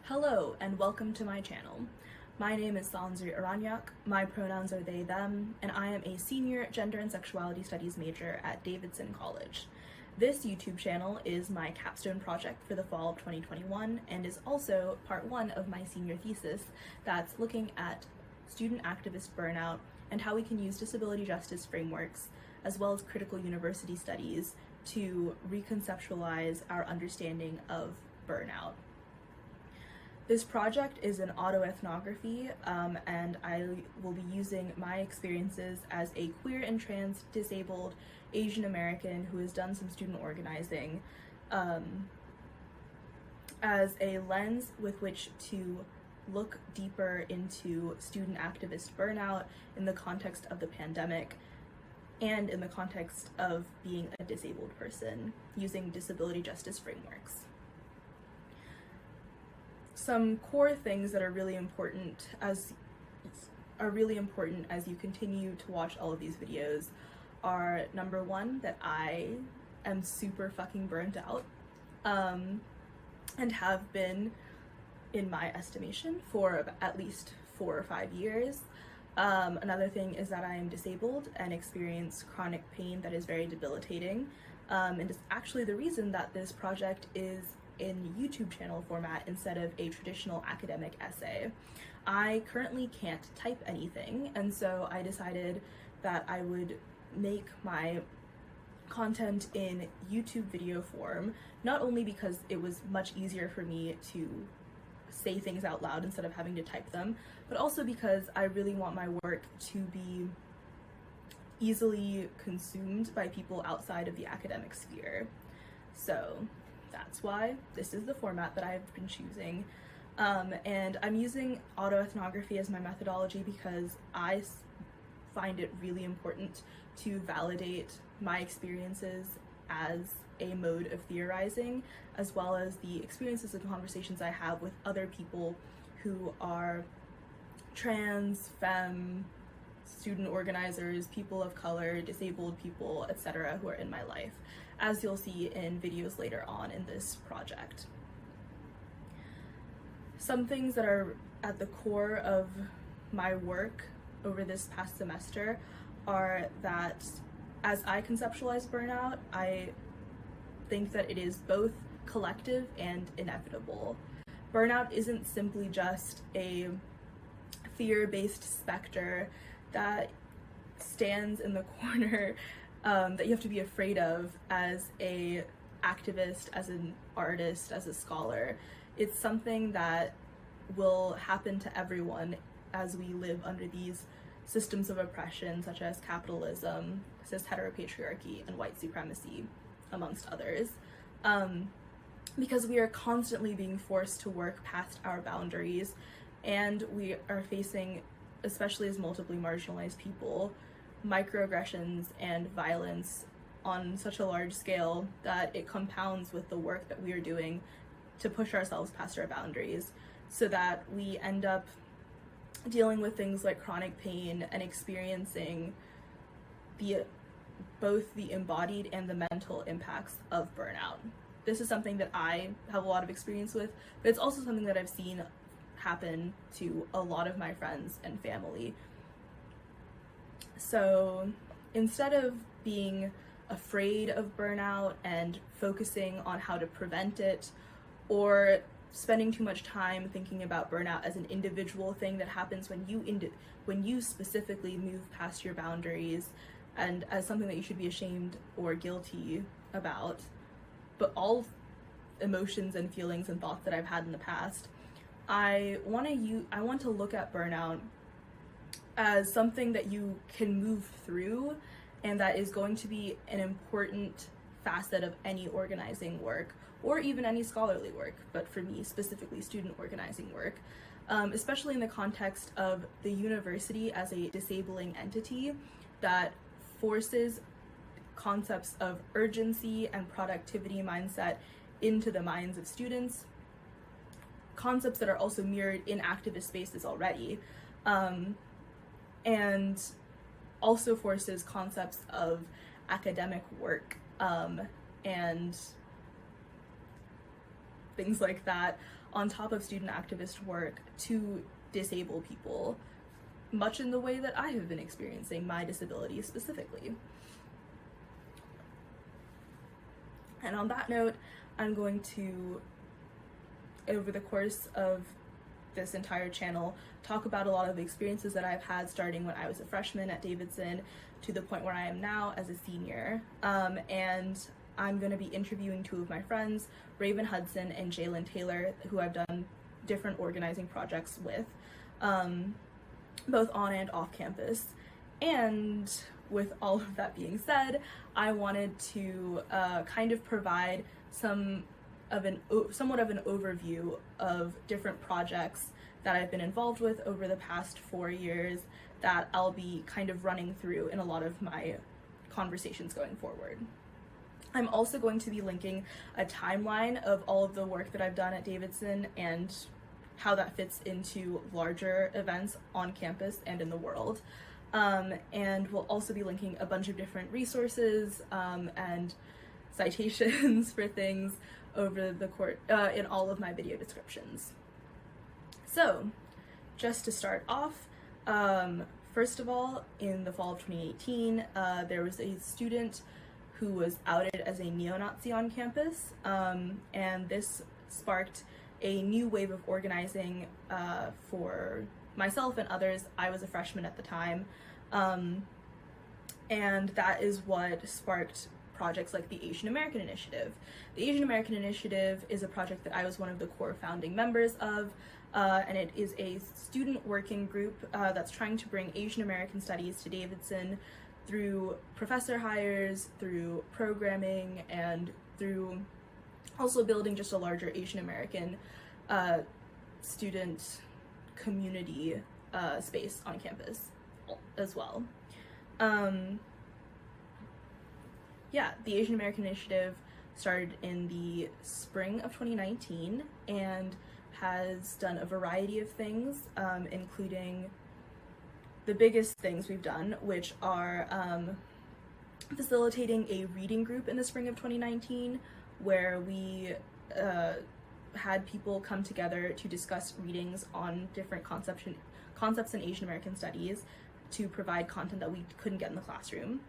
Hello and welcome to my channel. My name is Sansri Aranyak, my pronouns are they, them, and I am a senior gender and sexuality studies major at Davidson College. This YouTube channel is my capstone project for the fall of 2021 and is also part one of my senior thesis that's looking at student activist burnout and how we can use disability justice frameworks as well as critical university studies to reconceptualize our understanding of burnout. This project is an autoethnography, and I will be using my experiences as a queer and trans disabled Asian American who has done some student organizing as a lens with which to look deeper into student activist burnout in the context of the pandemic and in the context of being a disabled person using disability justice frameworks. Some core things that are really important as you continue to watch all of these videos are, number one, that I am super fucking burnt out and have been, in my estimation, for at least 4 or 5 years. Another thing is that I am disabled and experience chronic pain that is very debilitating, and it's actually the reason that this project is in YouTube channel format instead of a traditional academic essay. I currently can't type anything, and so I decided that I would make my content in YouTube video form, not only because it was much easier for me to say things out loud instead of having to type them, but also because I really want my work to be easily consumed by people outside of the academic sphere. So that's why this is the format that I've been choosing. And I'm using autoethnography as my methodology because I find it really important to validate my experiences as a mode of theorizing, as well as the experiences and conversations I have with other people who are trans, femme, student organizers, people of color, disabled people, etc., who are in my life, as you'll see in videos later on in this project. Some things that are at the core of my work over this past semester are that as I conceptualize burnout, I think that it is both collective and inevitable. Burnout isn't simply just a fear-based specter that stands in the corner that you have to be afraid of as a activist, as an artist, as a scholar. It's something that will happen to everyone as we live under these systems of oppression such as capitalism, cis heteropatriarchy, and white supremacy, amongst others. Because we are constantly being forced to work past our boundaries, and we are facing, especially as multiply marginalized people, microaggressions and violence on such a large scale that it compounds with the work that we are doing to push ourselves past our boundaries, so that we end up dealing with things like chronic pain and experiencing both the embodied and the mental impacts of burnout. This is something that I have a lot of experience with, but it's also something that I've seen happen to a lot of my friends and family. So instead of being afraid of burnout and focusing on how to prevent it, or spending too much time thinking about burnout as an individual thing that happens when you specifically move past your boundaries and as something that you should be ashamed or guilty about, but all emotions and feelings and thoughts that I've had in the past, I want to look at burnout as something that you can move through and that is going to be an important facet of any organizing work or even any scholarly work, but for me specifically student organizing work, especially in the context of the university as a disabling entity that forces concepts of urgency and productivity mindset into the minds of students, concepts that are also mirrored in activist spaces already, and also forces concepts of academic work and things like that, on top of student activist work to disable people, much in the way that I have been experiencing my disability specifically. And on that note, I'm going to, over the course of this entire channel, talk about a lot of the experiences that I've had starting when I was a freshman at Davidson to the point where I am now as a senior. And I'm going to be interviewing two of my friends, Raven Hudson and Jalen Taylor, who I've done different organizing projects with, both on and off campus. And with all of that being said, I wanted to kind of provide somewhat of an overview of different projects that I've been involved with over the past 4 years that I'll be kind of running through in a lot of my conversations going forward. I'm also going to be linking a timeline of all of the work that I've done at Davidson and how that fits into larger events on campus and in the world. And we'll also be linking a bunch of different resources and citations for things over the course in all of my video descriptions. So, just to start off, first of all, in the fall of 2018, there was a student who was outed as a neo-Nazi on campus, and this sparked a new wave of organizing for myself and others. I was a freshman at the time, and that is what sparked projects like the Asian American Initiative. The Asian American Initiative is a project that I was one of the core founding members of, and it is a student working group that's trying to bring Asian American studies to Davidson through professor hires, through programming, and through also building just a larger Asian American student community space on campus as well. Yeah, the Asian American Initiative started in the spring of 2019 and has done a variety of things, including the biggest things we've done, which are facilitating a reading group in the spring of 2019, where we had people come together to discuss readings on different concepts in Asian American studies to provide content that we couldn't get in the classroom.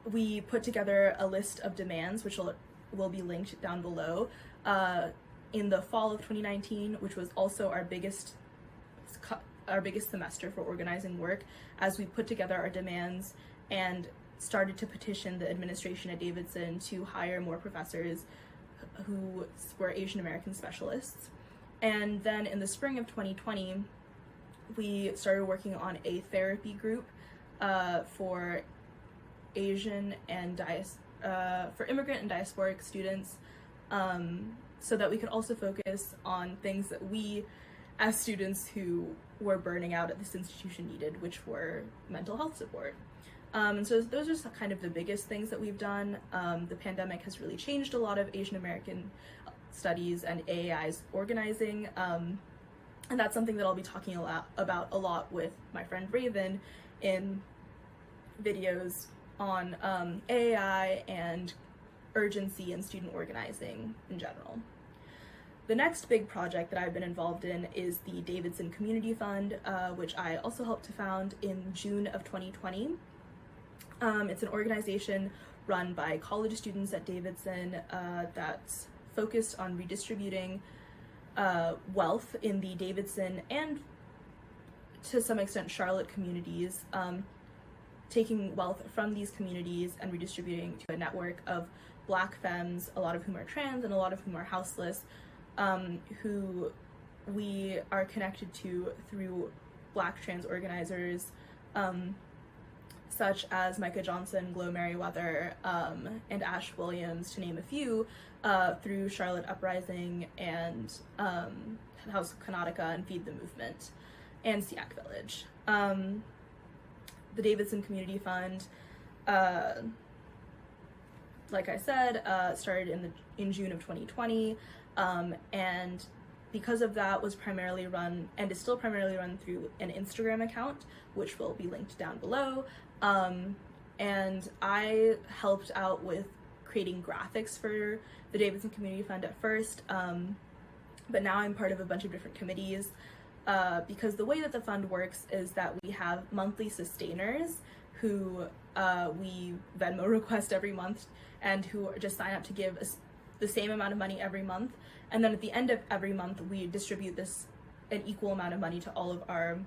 We put together a list of demands, which will be linked down below, in the fall of 2019, which was also our biggest semester for organizing work, as we put together our demands and started to petition the administration at Davidson to hire more professors who were Asian American specialists. And then in the spring of 2020, we started working on a therapy group for Asian and for immigrant and diasporic students, so that we could also focus on things that we, as students who were burning out at this institution, needed, which were mental health support. And so those are kind of the biggest things that we've done. The pandemic has really changed a lot of Asian American studies and AAI's organizing, and that's something that I'll be talking about a lot with my friend Raven in videos on AAI and urgency and student organizing in general. The next big project that I've been involved in is the Davidson Community Fund, which I also helped to found in June of 2020. It's an organization run by college students at Davidson that's focused on redistributing wealth in the Davidson and, to some extent, Charlotte communities, taking wealth from these communities and redistributing to a network of Black femmes, a lot of whom are trans and a lot of whom are houseless, who we are connected to through Black trans organizers, such as Micah Johnson, Glow Merriweather, and Ash Williams, to name a few, through Charlotte Uprising and House of Kanataka and Feed the Movement, and SEAC Village. The Davidson Community Fund, like I said, started in June of 2020, and because of that was primarily run, and is still primarily run, through an Instagram account, which will be linked down below. And I helped out with creating graphics for the Davidson Community Fund at first, but now I'm part of a bunch of different committees, because the way that the fund works is that we have monthly sustainers who we Venmo request every month, and who just sign up to give the same amount of money every month, and then at the end of every month we distribute an equal amount of money to all of our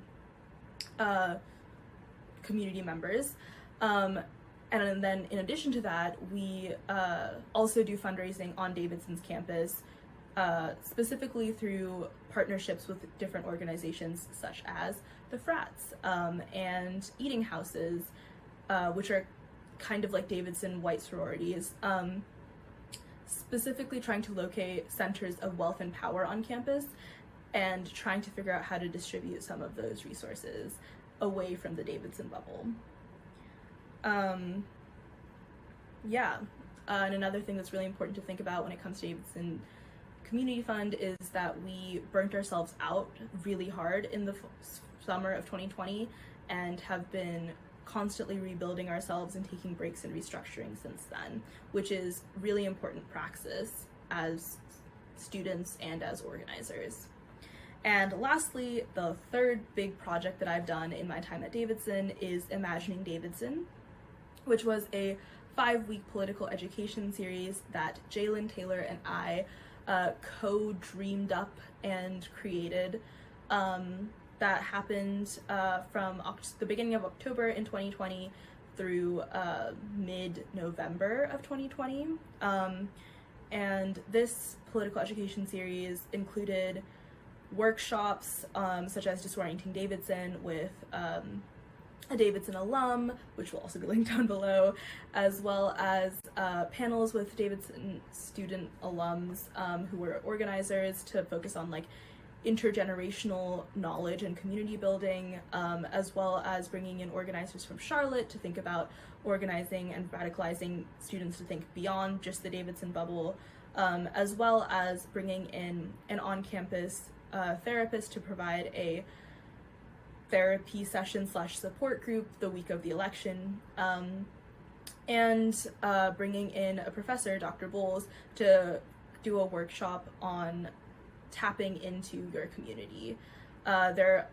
community members. And then in addition to that, we also do fundraising on Davidson's campus, specifically through partnerships with different organizations such as the Frats and eating houses, which are kind of like Davidson white sororities, specifically trying to locate centers of wealth and power on campus and trying to figure out how to distribute some of those resources away from the Davidson bubble. And another thing that's really important to think about when it comes to Davidson Community Fund is that we burnt ourselves out really hard in the summer of 2020 and have been constantly rebuilding ourselves and taking breaks and restructuring since then, which is really important praxis as students and as organizers. And lastly, the third big project that I've done in my time at Davidson is Imagining Davidson, which was a 5-week political education series that Jalen Taylor and I co-dreamed up and created, that happened from the beginning of October in 2020 through mid-November of 2020. And this political education series included workshops such as Disorienting Davidson with a Davidson alum, which will also be linked down below, as well as panels with Davidson student alums who were organizers to focus on like intergenerational knowledge and community building, as well as bringing in organizers from Charlotte to think about organizing and radicalizing students to think beyond just the Davidson bubble, as well as bringing in an on-campus therapist to provide a therapy session / support group the week of the election, and bringing in a professor, Dr. Bowles, to do a workshop on tapping into your community. There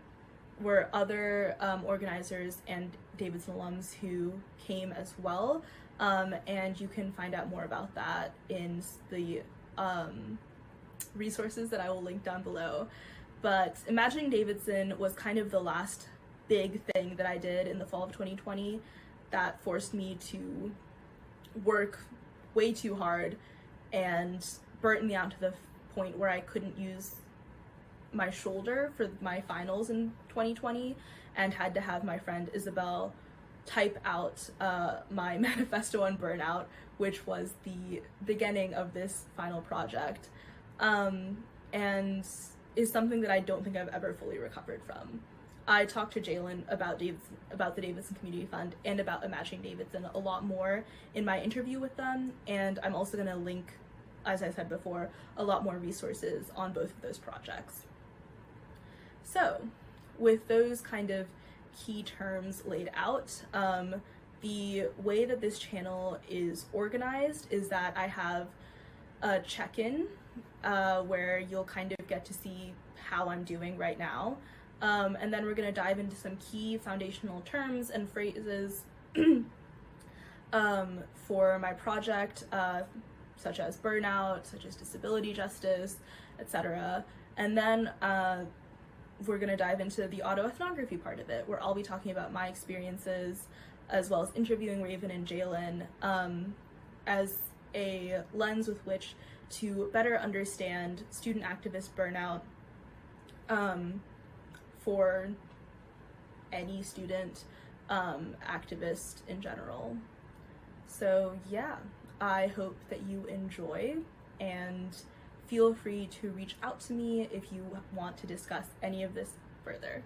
were other organizers and Davidson alums who came as well, and you can find out more about that in the resources that I will link down below. But Imagining Davidson was kind of the last big thing that I did in the fall of 2020 that forced me to work way too hard and burnt me out to the point where I couldn't use my shoulder for my finals in 2020 and had to have my friend Isabel type out my manifesto on burnout, which was the beginning of this final project, and is something that I don't think I've ever fully recovered from. I talked to Jalen about the Davidson Community Fund and about Imagining Davidson a lot more in my interview with them, and I'm also going to link, as I said before, a lot more resources on both of those projects. So, with those kind of key terms laid out, the way that this channel is organized is that I have a check-in where you'll kind of get to see how I'm doing right now. And then we're going to dive into some key foundational terms and phrases for my project, such as burnout, such as disability justice, etc. And then we're going to dive into the autoethnography part of it, where I'll be talking about my experiences, as well as interviewing Raven and Jalen as a lens with which to better understand student activist burnout for any student activist in general. So yeah, I hope that you enjoy, and feel free to reach out to me if you want to discuss any of this further.